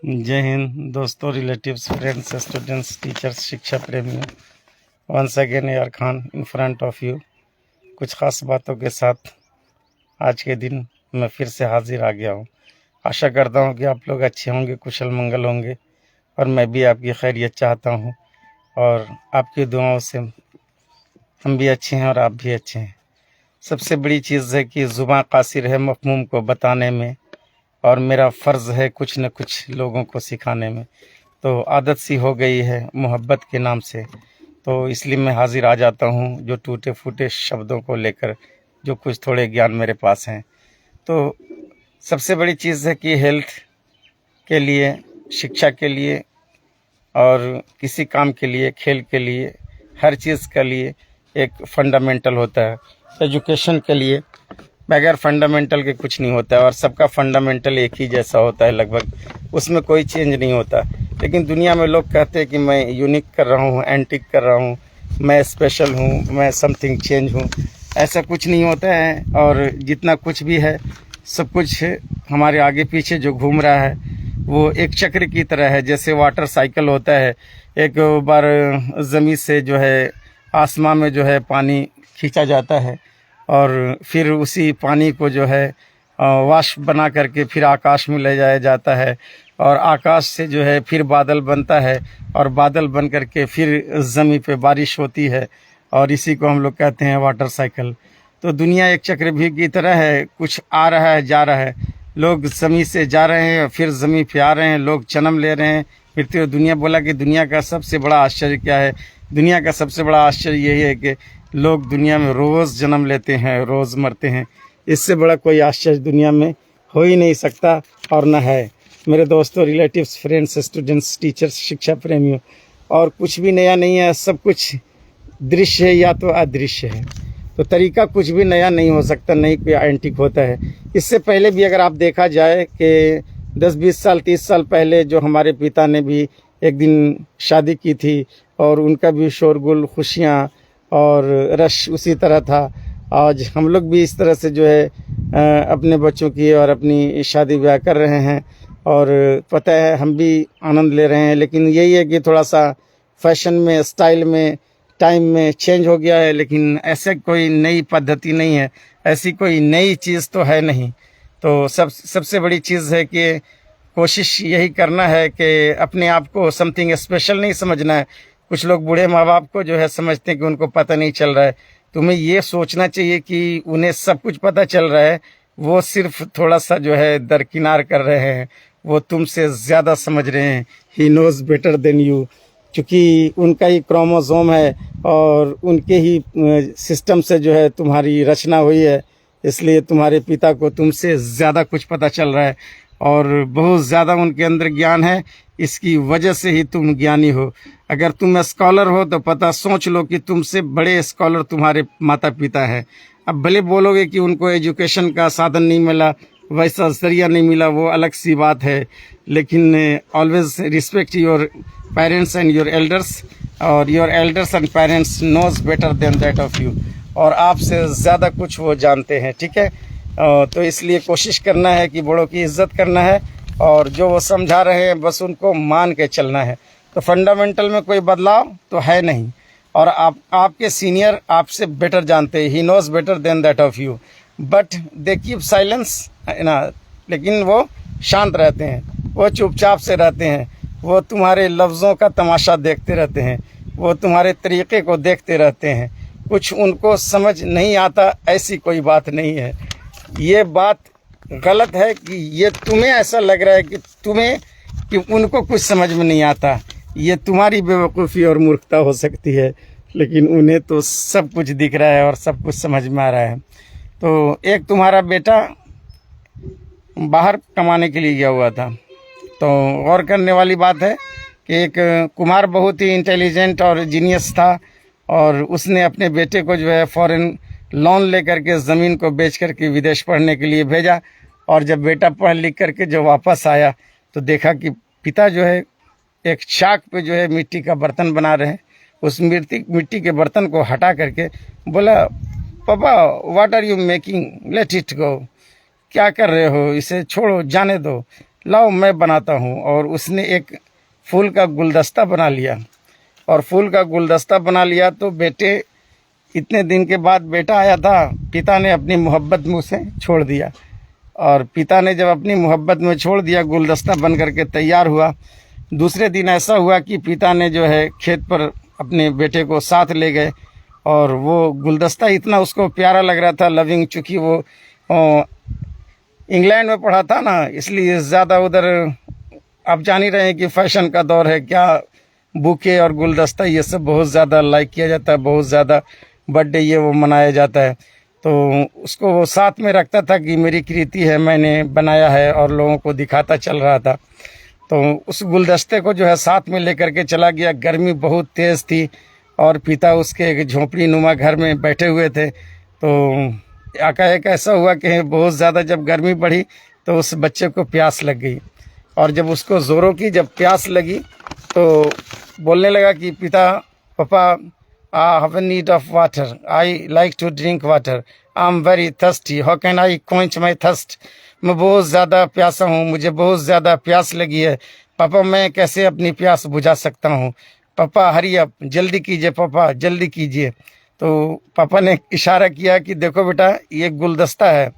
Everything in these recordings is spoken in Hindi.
जय हिंद दोस्तों, रिलेटिव्स, फ्रेंड्स, स्टूडेंट्स, टीचर्स, शिक्षा प्रेमियों। वंस अगेन यार Khan in front of you, कुछ ख़ास बातों के साथ आज के दिन मैं फिर से हाजिर आ गया हूँ। आशा करता हूँ कि आप लोग अच्छे होंगे, कुशल मंगल होंगे, और मैं भी आपकी खैरियत चाहता हूँ और आपकी दुआओं से हम भी अच्छे हैं और आप भी अच्छे हैं। सबसे बड़ी चीज़ है कि ज़ुबान कासिर है मफ़हूम को बताने में, और मेरा फ़र्ज़ है कुछ न कुछ लोगों को सिखाने में। तो आदत सी हो गई है मोहब्बत के नाम से, तो इसलिए मैं हाज़िर आ जाता हूँ जो टूटे फूटे शब्दों को लेकर, जो कुछ थोड़े ज्ञान मेरे पास हैं। तो सबसे बड़ी चीज़ है कि हेल्थ के लिए, शिक्षा के लिए, और किसी काम के लिए, खेल के लिए, हर चीज़ के लिए एक फंडामेंटल होता है। एजुकेशन के लिए बगैर फंडामेंटल के कुछ नहीं होता है, और सबका फंडामेंटल एक ही जैसा होता है लगभग, उसमें कोई चेंज नहीं होता। लेकिन दुनिया में लोग कहते हैं कि मैं यूनिक कर रहा हूँ, एंटिक कर रहा हूँ, मैं स्पेशल हूँ, मैं समथिंग चेंज हूँ। ऐसा कुछ नहीं होता है, और जितना कुछ भी है सब कुछ हमारे आगे पीछे जो घूम रहा है वो एक चक्र की तरह है। जैसे वाटर साइकिल होता है, एक बार ज़मीन से जो है आसमान में जो है पानी खींचा जाता है, और फिर उसी पानी को जो है वाष्प बना करके फिर आकाश में ले जाया जाता है, और आकाश से जो है फिर बादल बनता है, और बादल बन करके फिर ज़मीन पे बारिश होती है, और इसी को हम लोग कहते हैं वाटर साइकिल। तो दुनिया एक चक्रव्यूह की तरह है, कुछ आ रहा है जा रहा है। लोग ज़मीन से जा रहे हैं, फिर ज़मीन पे आ रहे हैं, लोग जन्म ले रहे हैं, फिर दुनिया बोला कि दुनिया का सबसे बड़ा आश्चर्य क्या है। दुनिया का सबसे बड़ा आश्चर्य यही है कि लोग दुनिया में रोज़ जन्म लेते हैं, रोज़ मरते हैं। इससे बड़ा कोई आश्चर्य दुनिया में हो ही नहीं सकता, और न है। मेरे दोस्तों, रिलेटिव्स, फ्रेंड्स, स्टूडेंट्स, टीचर्स, शिक्षा प्रेमियों, और कुछ भी नया नहीं है, सब कुछ दृश्य है या तो अदृश्य है। तो तरीका कुछ भी नया नहीं हो सकता, नहीं कोई एंटिक होता है। इससे पहले भी अगर आप देखा जाए कि 10-20 साल 30 साल पहले जो हमारे पिता ने भी एक दिन शादी की थी, और उनका भी शोरगुल, खुशियाँ और रश उसी तरह था। आज हम लोग भी इस तरह से जो है अपने बच्चों की और अपनी शादी ब्याह कर रहे हैं, और पता है हम भी आनंद ले रहे हैं। लेकिन यही है कि थोड़ा सा फैशन में, स्टाइल में, टाइम में चेंज हो गया है। लेकिन ऐसे कोई नई पद्धति नहीं है, ऐसी कोई नई चीज़ तो है नहीं। तो सबसे बड़ी चीज़ है कि कोशिश यही करना है कि अपने आप को समथिंग स्पेशल नहीं समझना है। कुछ लोग बूढ़े माँ बाप को जो है समझते हैं कि उनको पता नहीं चल रहा है। तुम्हें ये सोचना चाहिए कि उन्हें सब कुछ पता चल रहा है, वो सिर्फ थोड़ा सा जो है दरकिनार कर रहे हैं, वो तुमसे ज़्यादा समझ रहे हैं। He knows better than you, क्योंकि उनका ही क्रोमोसोम है और उनके ही सिस्टम से जो है तुम्हारी रचना हुई है, इसलिए तुम्हारे पिता को तुमसे ज़्यादा कुछ पता चल रहा है, और बहुत ज़्यादा उनके अंदर ज्ञान है। इसकी वजह से ही तुम ज्ञानी हो। अगर तुम स्कॉलर हो तो पता सोच लो कि तुमसे बड़े स्कॉलर तुम्हारे माता पिता हैं। अब भले बोलोगे कि उनको एजुकेशन का साधन नहीं मिला, वैसा जरिया नहीं मिला, वो अलग सी बात है। लेकिन always respect your parents and your elders, और your elders and parents knows better than that of you, और आपसे ज़्यादा कुछ वो जानते हैं, ठीक है। तो इसलिए कोशिश करना है कि बड़ों की इज्जत करना है, और जो वो समझा रहे हैं बस उनको मान के चलना है। तो फंडामेंटल में कोई बदलाव तो है नहीं, और आपके सीनियर आपसे बेटर जानते हैं। He knows better than that of you, but they keep silence ना। लेकिन वो शांत रहते हैं, वो चुपचाप से रहते हैं, वो तुम्हारे लफ्ज़ों का तमाशा देखते रहते हैं, वो तुम्हारे तरीक़े को देखते रहते हैं। कुछ उनको समझ नहीं आता, ऐसी कोई बात नहीं है। ये बात गलत है कि ये तुम्हें ऐसा लग रहा है कि उनको कुछ समझ में नहीं आता। ये तुम्हारी बेवकूफ़ी और मूर्खता हो सकती है, लेकिन उन्हें तो सब कुछ दिख रहा है और सब कुछ समझ में आ रहा है। तो एक तुम्हारा बेटा बाहर कमाने के लिए गया हुआ था, तो गौर करने वाली बात है कि एक कुमार बहुत ही इंटेलिजेंट और जीनियस था, और उसने अपने बेटे को जो है फॉरेन लोन लेकर के ज़मीन को बेच करके विदेश पढ़ने के लिए भेजा। और जब बेटा पढ़ लिख करके जो वापस आया तो देखा कि पिता जो है एक चाक पे जो है मिट्टी का बर्तन बना रहे हैं। उस मिट्टी के बर्तन को हटा करके बोला, पापा what are you making, let it go, क्या कर रहे हो, इसे छोड़ो, जाने दो। लाओ मैं बनाता हूँ। और उसने एक फूल का गुलदस्ता बना लिया, और फूल का गुलदस्ता बना लिया। तो बेटे, इतने दिन के बाद बेटा आया था, पिता ने अपनी मोहब्बत में उसे छोड़ दिया। और पिता ने जब अपनी मोहब्बत में छोड़ दिया, गुलदस्ता बन करके तैयार हुआ। दूसरे दिन ऐसा हुआ कि पिता ने जो है खेत पर अपने बेटे को साथ ले गए, और वो गुलदस्ता इतना उसको प्यारा लग रहा था, लविंग, चूँकि वो इंग्लैंड में पढ़ा था ना, इसलिए ज़्यादा उधर आप जान ही रहे हैं कि फैशन का दौर है, क्या बुके और गुलदस्ता ये सब बहुत ज़्यादा लाइक किया जाता है, बहुत ज़्यादा बर्थडे ये वो मनाया जाता है। तो उसको वो साथ में रखता था कि मेरी कृति है, मैंने बनाया है, और लोगों को दिखाता चल रहा था। तो उस गुलदस्ते को जो है साथ में लेकर के चला गया। गर्मी बहुत तेज़ थी, और पिता उसके एक झोंपड़ी नुमा घर में बैठे हुए थे। तो एकाएक ऐसा हुआ कि बहुत ज़्यादा जब गर्मी बढ़ी तो उस बच्चे को प्यास लग गई, और जब उसको ज़ोरों की जब प्यास लगी तो बोलने लगा कि पापा, I have a need of water. I like to drink water. I am very thirsty. How can I quench my thirst? मैं बहुत ज़्यादा प्यासा हूँ, मुझे बहुत ज़्यादा प्यास लगी है। पापा, मैं कैसे अपनी प्यास बुझा सकता हूँ? पापा हरी अप, जल्दी कीजिए पापा, जल्दी कीजिए। तो पापा ने इशारा किया कि देखो बेटा, ये गुलदस्ता है,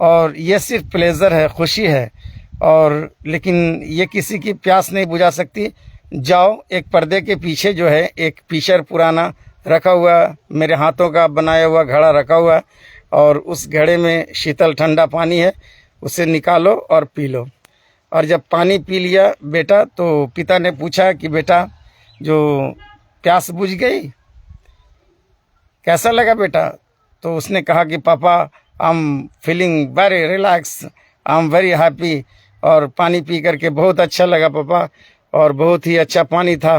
और ये सिर्फ प्लेजर है, खुशी है, और लेकिन ये किसी की प्यास नहीं बुझा सकती। जाओ, एक पर्दे के पीछे जो है एक पीशर पुराना रखा हुआ, मेरे हाथों का बनाया हुआ घड़ा रखा हुआ, और उस घड़े में शीतल ठंडा पानी है, उसे निकालो और पी लो। और जब पानी पी लिया बेटा, तो पिता ने पूछा कि बेटा, जो प्यास बुझ गई, कैसा लगा बेटा? तो उसने कहा कि पापा, I am feeling very relax, I am very happy, और पानी पी करके बहुत अच्छा लगा पापा, और बहुत ही अच्छा पानी था,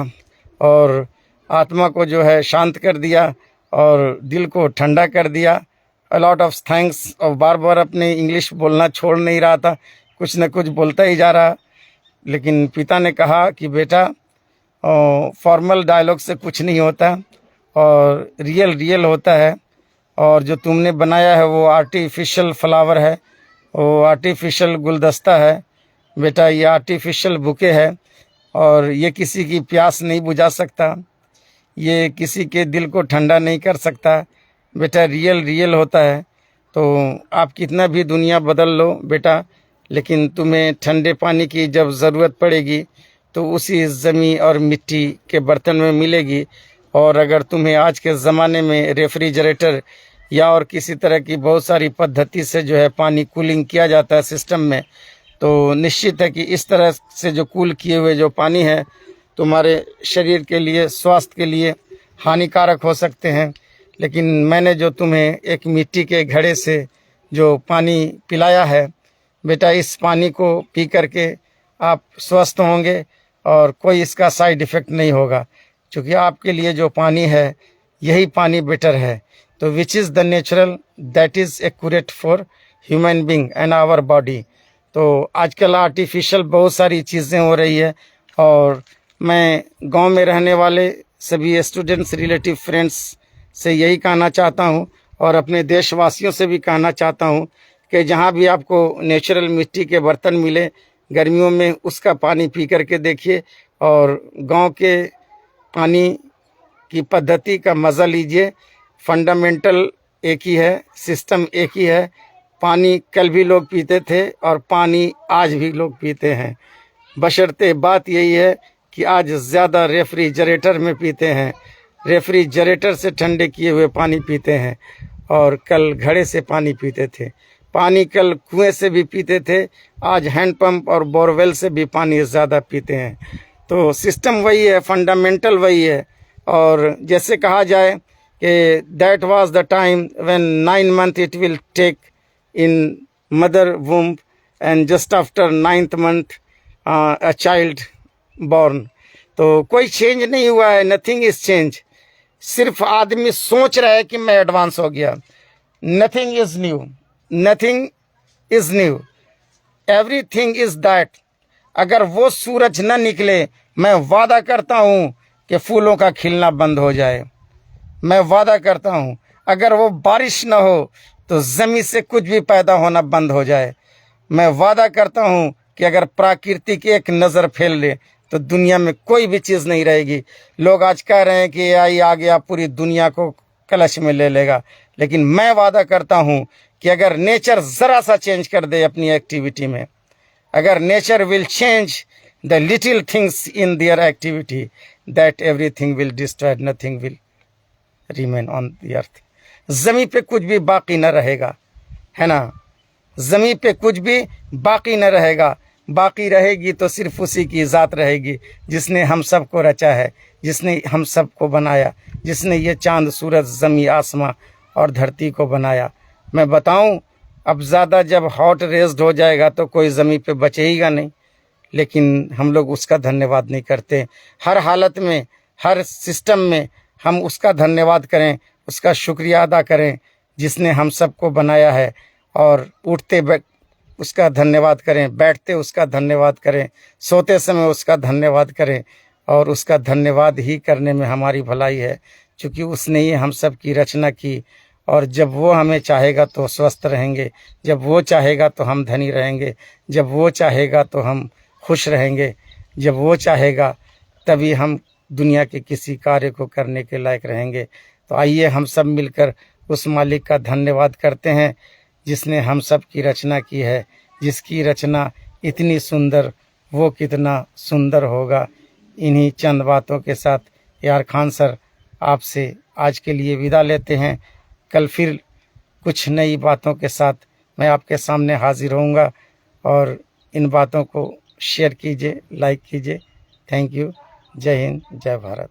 और आत्मा को जो है शांत कर दिया, और दिल को ठंडा कर दिया। A lot of thanks. और बार बार अपने इंग्लिश बोलना छोड़ नहीं रहा था, कुछ न कुछ बोलता ही जा रहा। लेकिन पिता ने कहा कि बेटा, फॉर्मल डायलॉग से कुछ नहीं होता, और रियल रियल होता है, और जो तुमने बनाया है वो आर्टिफिशियल फ्लावर है, वो आर्टिफिशियल गुलदस्ता है बेटा, ये आर्टिफिशियल बुके है, और ये किसी की प्यास नहीं बुझा सकता, ये किसी के दिल को ठंडा नहीं कर सकता बेटा, रियल रियल होता है। तो आप कितना भी दुनिया बदल लो बेटा, लेकिन तुम्हें ठंडे पानी की जब ज़रूरत पड़ेगी तो उसी ज़मीन और मिट्टी के बर्तन में मिलेगी। और अगर तुम्हें आज के ज़माने में रेफ्रिजरेटर या और किसी तरह की बहुत सारी पद्धति से जो है पानी कूलिंग किया जाता है सिस्टम में, तो निश्चित है कि इस तरह से जो कूल किए हुए जो पानी है तुम्हारे शरीर के लिए, स्वास्थ्य के लिए हानिकारक हो सकते हैं। लेकिन मैंने जो तुम्हें एक मिट्टी के घड़े से जो पानी पिलाया है बेटा, इस पानी को पी करके आप स्वस्थ होंगे, और कोई इसका साइड इफ़ेक्ट नहीं होगा, क्योंकि आपके लिए जो पानी है यही पानी बेटर है। तो which is the natural, that is accurate for human being and our body. तो आजकल आर्टिफिशियल बहुत सारी चीज़ें हो रही है, और मैं गांव में रहने वाले सभी स्टूडेंट्स, रिलेटिव, फ्रेंड्स से यही कहना चाहता हूं, और अपने देशवासियों से भी कहना चाहता हूं कि जहां भी आपको नेचुरल मिट्टी के बर्तन मिले गर्मियों में, उसका पानी पी करके देखिए, और गांव के पानी की पद्धति का मज़ा लीजिए। फंडामेंटल एक ही है, सिस्टम एक ही है। पानी कल भी लोग पीते थे, और पानी आज भी लोग पीते हैं, बशर्ते बात यही है कि आज ज़्यादा रेफ्रिजरेटर में पीते हैं, रेफ्रिजरेटर से ठंडे किए हुए पानी पीते हैं, और कल घड़े से पानी पीते थे। पानी कल कुएं से भी पीते थे, आज हैंडपंप और बोरवेल से भी पानी ज़्यादा पीते हैं। तो सिस्टम वही है, फंडामेंटल वही है। और जैसे कहा जाए कि that was the time when 9 months it will take in mother womb, and just after 9th month a child born. तो कोई चेंज नहीं हुआ है, नथिंग इज चेंज। सिर्फ आदमी सोच रहा है कि मैं एडवांस हो गया। Nothing is new, nothing is new, everything is that. अगर वो सूरज न निकले, मैं वादा करता हूं कि फूलों का खिलना बंद हो जाए। मैं वादा करता हूं, अगर वो बारिश न हो तो जमीन से कुछ भी पैदा होना बंद हो जाए। मैं वादा करता हूं, कि अगर प्राकृतिक एक नज़र फैल ले तो दुनिया में कोई भी चीज़ नहीं रहेगी। लोग आज कह रहे हैं कि एआई आ गया पूरी दुनिया को कलश में ले लेगा, लेकिन मैं वादा करता हूं कि अगर नेचर ज़रा सा चेंज कर दे अपनी एक्टिविटी में, अगर nature will change the little things in their activity, that everything will destroy, nothing will remain on the earth. ज़मीन पे कुछ भी बाकी न रहेगा, है ना। ज़मीन पे कुछ भी बाकी न रहेगा, बाकी रहेगी तो सिर्फ उसी की ज़ात रहेगी जिसने हम सब को रचा है, जिसने हम सब को बनाया, जिसने ये चांद सूरज ज़मीन आसमां और धरती को बनाया। मैं बताऊं, अब ज़्यादा जब हॉट रेस्ड हो जाएगा तो कोई ज़मीन पे बचेगा नहीं, लेकिन हम लोग उसका धन्यवाद नहीं करते। हर हालत में, हर सिस्टम में हम उसका धन्यवाद करें, उसका शुक्रिया अदा करें जिसने हम सबको बनाया है। और उठते उसका धन्यवाद करें, बैठते उसका धन्यवाद करें, सोते समय उसका धन्यवाद करें। और उसका धन्यवाद ही करने में हमारी भलाई है, क्योंकि उसने ही हम सब की रचना की। और जब वो हमें चाहेगा तो स्वस्थ रहेंगे, जब वो चाहेगा तो हम धनी रहेंगे, जब वो चाहेगा तो हम खुश रहेंगे, जब वो चाहेगा तभी हम दुनिया के किसी कार्य को करने के लायक रहेंगे। तो आइए हम सब मिलकर उस मालिक का धन्यवाद करते हैं जिसने हम सब की रचना की है। जिसकी रचना इतनी सुंदर, वो कितना सुंदर होगा। इन्हीं चंद बातों के साथ यार खान सर आपसे आज के लिए विदा लेते हैं। कल फिर कुछ नई बातों के साथ मैं आपके सामने हाजिर होऊंगा, और इन बातों को शेयर कीजिए, लाइक कीजिए। Thank you. जय हिंद, जय भारत।